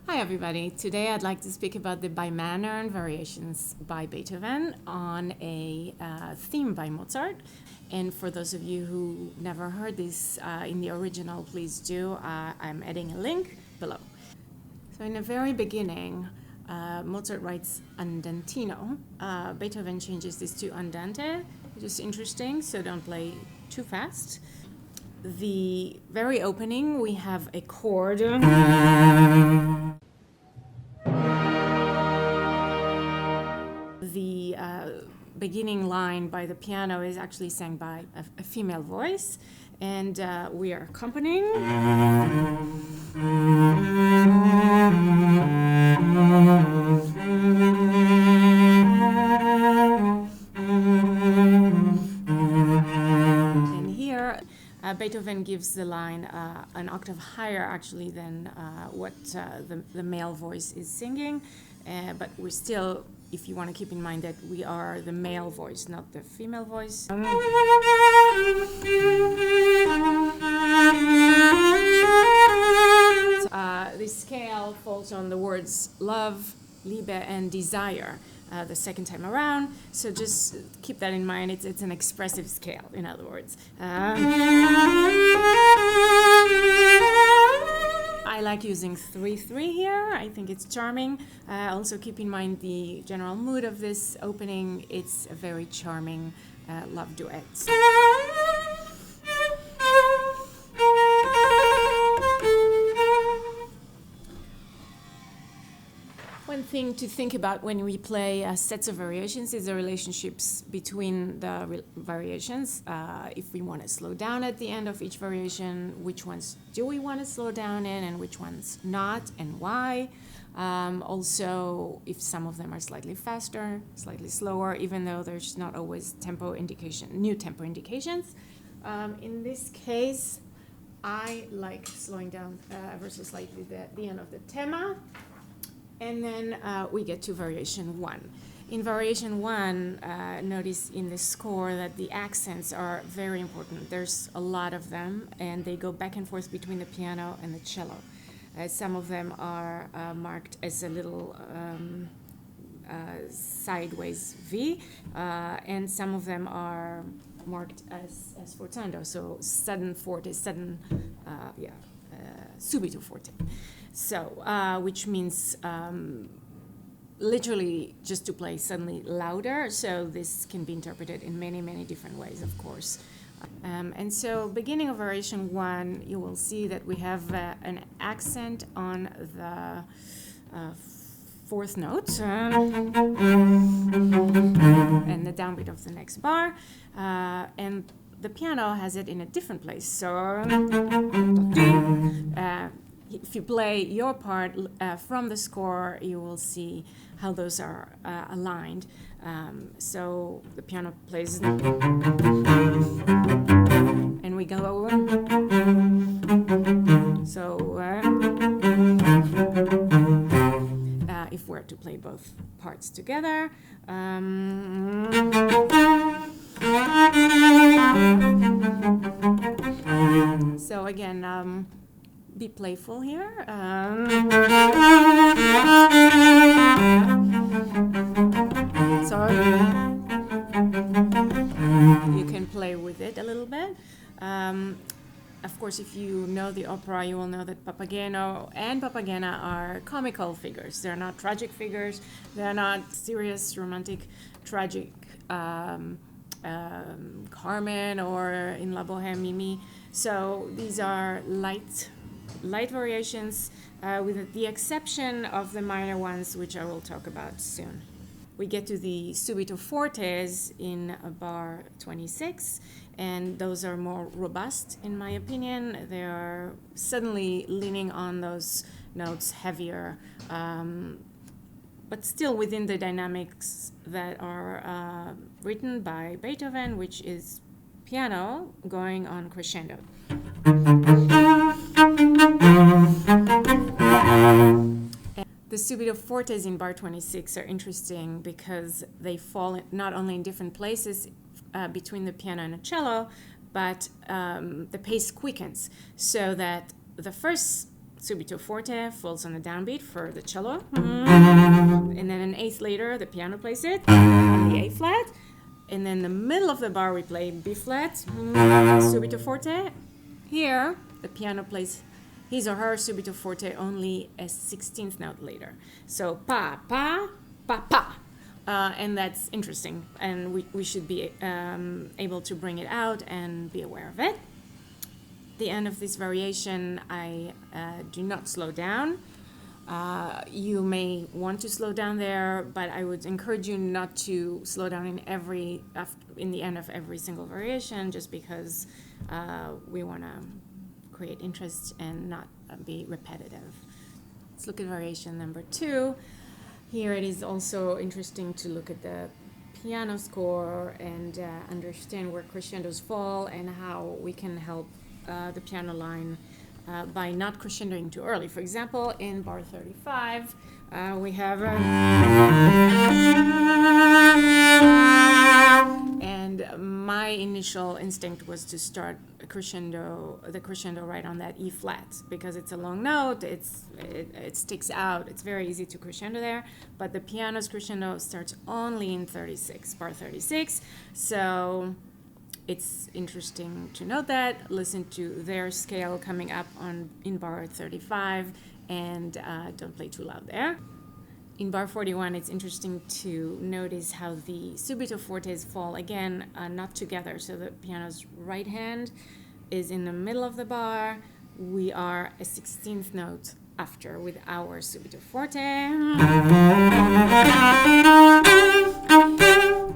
Hi everybody, today I'd like to speak about the Bei Männern variations by Beethoven on a theme by Mozart. And for those of you who never heard this in the original, please do. I'm adding a link below. So in the very beginning, Mozart writes andantino. Beethoven changes this to andante, which is interesting, so don't play too fast. The very opening, we have a chord. The beginning line by the piano is actually sang by a female voice, and we are accompanying. And here, Beethoven gives the line an octave higher actually than what the male voice is singing, but we're still, if you want to keep in mind that we are the male voice, not the female voice. This scale falls on the words love, Liebe, and desire the second time around. So just keep that in mind. It's an expressive scale, in other words. I like using 3/3 here. I think it's charming. Also keep in mind the general mood of this opening. It's a very charming love duet. One thing to think about when we play sets of variations is the relationships between the variations. If we want to slow down at the end of each variation, which ones do we want to slow down in and which ones not, and why? Also, if some of them are slightly faster, slightly slower, even though there's not always new tempo indications. In this case, I like slowing down ever so slightly the end of the tema. And then we get to variation 1. In variation 1, notice in the score that the accents are very important. There's a lot of them, and they go back and forth between the piano and the cello. Some of them are marked as a little sideways V, and some of them are marked as forzando, so sudden forte, subito forte. So, which means literally just to play suddenly louder. So this can be interpreted in many, many different ways, of course. And so beginning of variation 1, you will see that we have an accent on the fourth note and the downbeat of the next bar. And the piano has it in a different place. So if you play your part from the score, you will see how those are aligned. So the piano plays, and we go. So if we're to play both parts together. So again, be playful here. So you can play with it a little bit. Of course, if you know the opera, you will know that Papageno and Papagena are comical figures. They're not tragic figures. They're not serious, romantic, tragic Carmen or in La Bohème Mimi. So these are light variations, with the exception of the minor ones, which I will talk about soon. We get to the subito fortes in bar 26, and those are more robust, in my opinion. They are suddenly leaning on those notes heavier, but still within the dynamics that are written by Beethoven, which is piano going on crescendo. The subito fortes in bar 26 are interesting because they fall not only in different places between the piano and the cello, but the pace quickens so that the first subito forte falls on a downbeat for the cello, and then an eighth later the piano plays it on the A flat, and then the middle of the bar we play B flat, subito forte. Here the piano plays his or her subito forte only a 16th note later. So pa pa pa pa. And that's interesting, and we should be able to bring it out and be aware of it. The end of this variation, I do not slow down. You may want to slow down there, but I would encourage you not to slow down in the end of every single variation, just because we want to create interest and not be repetitive. Let's look at variation number 2. Here it is also interesting to look at the piano score and understand where crescendos fall and how we can help the piano line by not crescendoing too early. For example, in bar 35, we have and my initial instinct was to start the crescendo right on that E flat, because it's a long note, it sticks out, it's very easy to crescendo there, but the piano's crescendo starts only in 36, bar 36, so it's interesting to note that. Listen to their scale coming up in bar 35, and don't play too loud there. In bar 41, it's interesting to notice how the subito fortes fall again, not together. So the piano's right hand is in the middle of the bar. We are a 16th note after with our subito forte.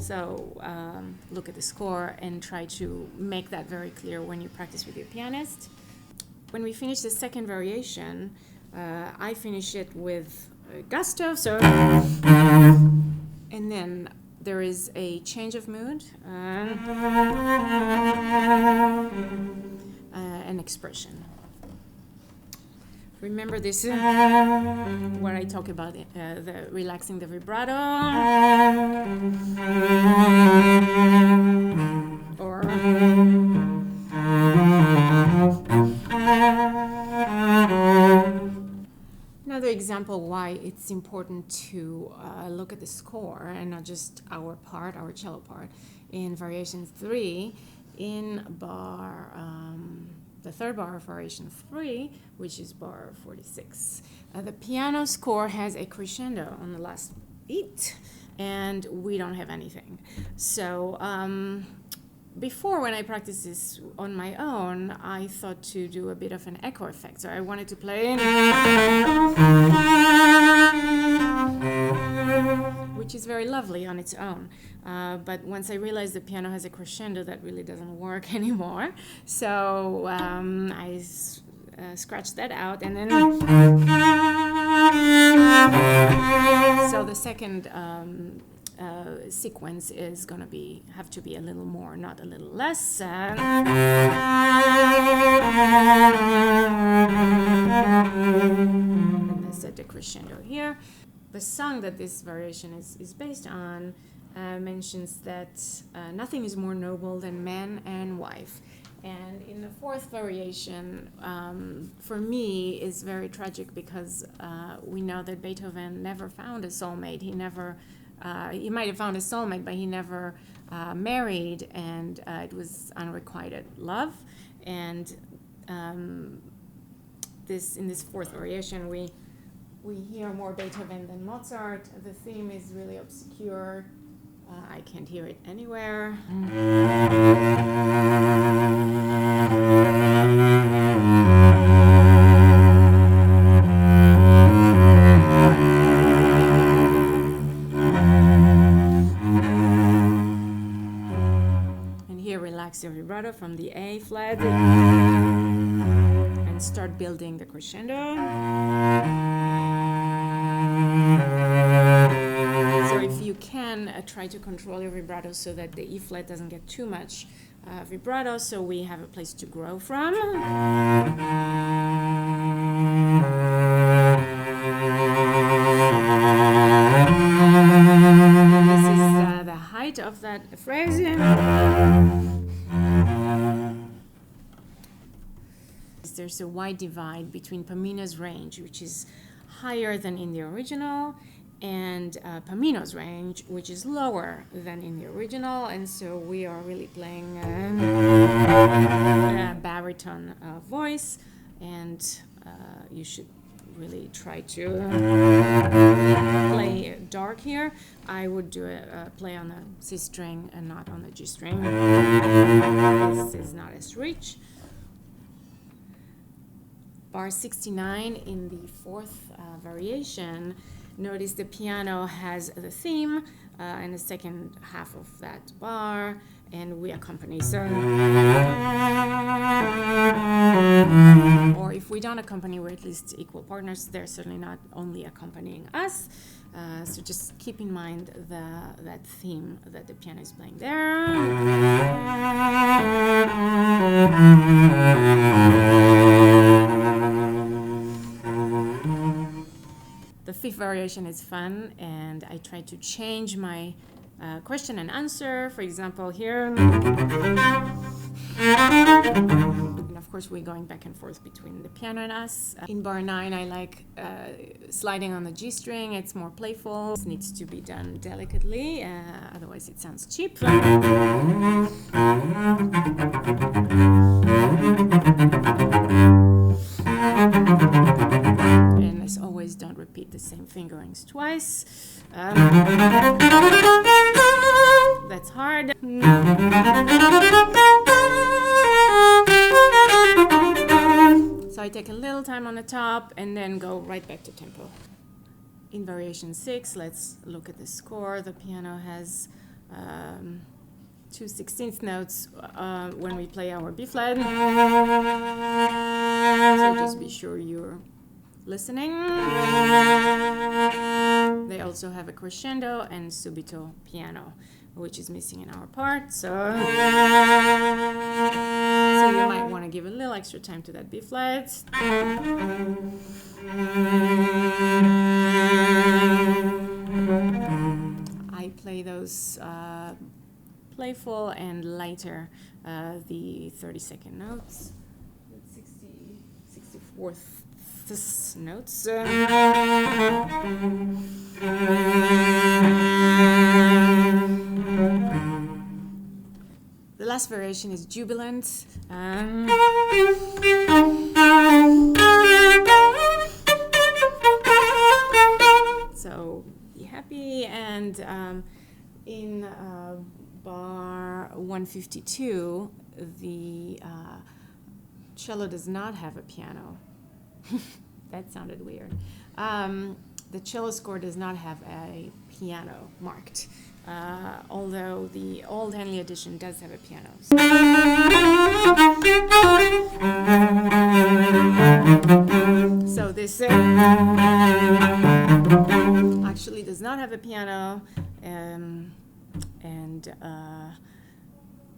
So look at the score and try to make that very clear when you practice with your pianist. When we finish the second variation, I finish it with gusto, so, and then there is a change of mood, an expression. Remember this, where I talk about the relaxing the vibrato, or another example why it's important to look at the score and not just our part, our cello part. In variation 3, in bar, the third bar of variation 3, which is bar 46, the piano score has a crescendo on the last beat, and we don't have anything. So before, when I practiced this on my own, I thought to do a bit of an echo effect. So I wanted to play, which is very lovely on its own. But once I realized the piano has a crescendo, that really doesn't work anymore. So I scratched that out, and then so the second sequence is going to have to be a little more, not a little less. And that's the crescendo here. The song that this variation is based on mentions that nothing is more noble than man and wife. And in the fourth variation, for me, is very tragic, because we know that Beethoven never found a soulmate. He might have found a soulmate, but he never married, and it was unrequited love. And in this fourth variation, we hear more Beethoven than Mozart. The theme is really obscure. I can't hear it anywhere. And here, relax your vibrato from the A flat and start building the crescendo. So if you can, try to control your vibrato so that the E flat doesn't get too much vibrato, so we have a place to grow from. And this is the height of that phrase. The there's a wide divide between Pamina's range, which is higher than in the original, and Pamino's range, which is lower than in the original. And so we are really playing a baritone voice, and you should really try to play dark here. I would do a play on the C string and not on the G string. This is not as rich. Bar 69 in the fourth variation. Notice the piano has the theme in the second half of that bar, and we accompany. So, or if we don't accompany, we're at least equal partners. They're certainly not only accompanying us. So just keep in mind that theme that the piano is playing there. The fifth variation is fun, and I try to change my question and answer. For example, here. And of course, we're going back and forth between the piano and us. In bar 9, I like sliding on the G string. It's more playful. It needs to be done delicately, otherwise it sounds cheap. And as always, don't repeat the same fingerings twice. That's hard. So I take a little time on the top and then go right back to tempo. In variation 6, let's look at the score. The piano has 2 16th notes when we play our B flat. So just be sure you're listening. They also have a crescendo and subito piano, which is missing in our part. So you might want to give a little extra time to that B flat. I play those playful and lighter, the 32nd notes, 64th notes. The last variation is jubilant. So be happy. And in bar 152, the cello does not have a piano. That sounded weird. The cello score does not have a piano marked, although the old Henley edition does have a piano. So this actually does not have a piano, and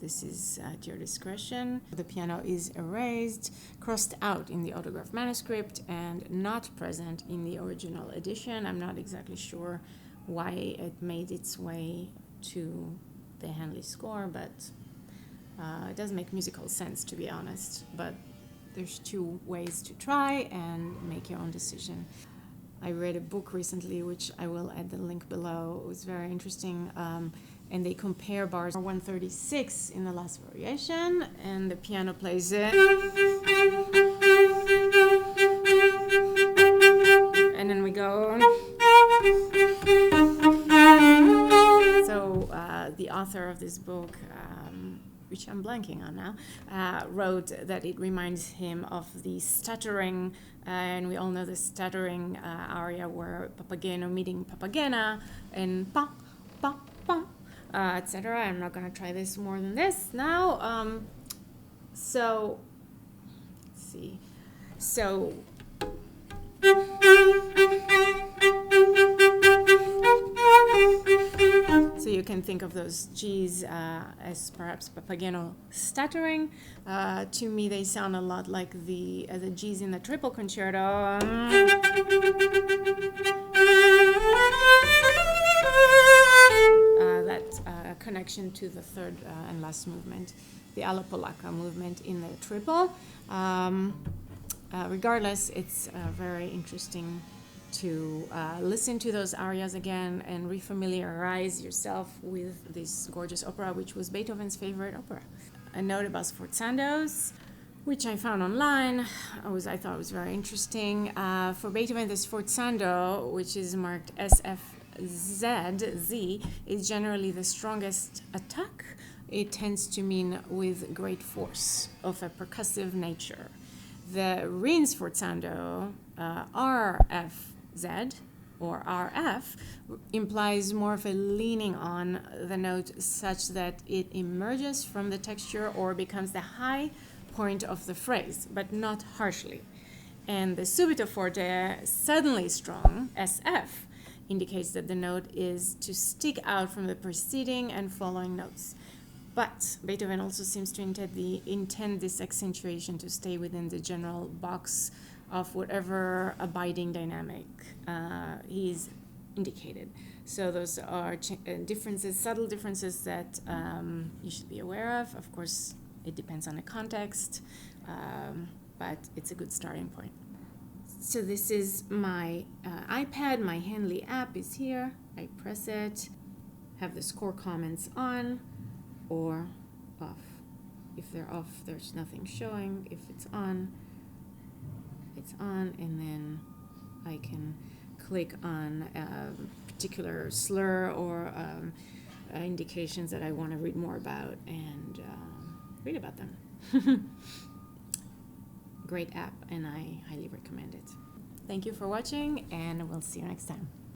this is at your discretion. The piano is erased, crossed out in the autograph manuscript, and not present in the original edition. I'm not exactly sure why it made its way to the Henley score, but it does make musical sense, to be honest. But there's 2 ways to try and make your own decision. I read a book recently, which I will add the link below. It was very interesting. And they compare bars 136 in the last variation, and the piano plays it. And then we go. So the author of this book, which I'm blanking on now, wrote that it reminds him of the stuttering, and we all know the stuttering aria where Papageno meeting Papagena, and pa, pa, pa, etc. I'm not going to try this more than this now. So, let's see. So, you can think of those G's as perhaps Papageno stuttering. To me, they sound a lot like the G's in the triple concerto. That connection to the third and last movement, the alla polacca movement in the triple. regardless, it's very interesting to listen to those arias again and refamiliarize yourself with this gorgeous opera, which was Beethoven's favorite opera. A note about sforzandos, which I found online, I thought was very interesting. For Beethoven, the sforzando, which is marked SFZ, is generally the strongest attack. It tends to mean with great force, of a percussive nature. The rin sforzando, RFZ, or RF, implies more of a leaning on the note such that it emerges from the texture or becomes the high point of the phrase, but not harshly. And the subito forte, suddenly strong, SF, indicates that the note is to stick out from the preceding and following notes. But Beethoven also seems to intend this accentuation to stay within the general box of whatever abiding dynamic he's indicated. So those are differences, subtle differences that you should be aware of. Of course, it depends on the context, but it's a good starting point. So this is my iPad. My Handley app is here. I press it, have the score comments on or off. If they're off, there's nothing showing. If it's on, and then I can click on a particular slur or indications that I want to read more about and read about them. Great app, and I highly recommend it. Thank you for watching, and we'll see you next time.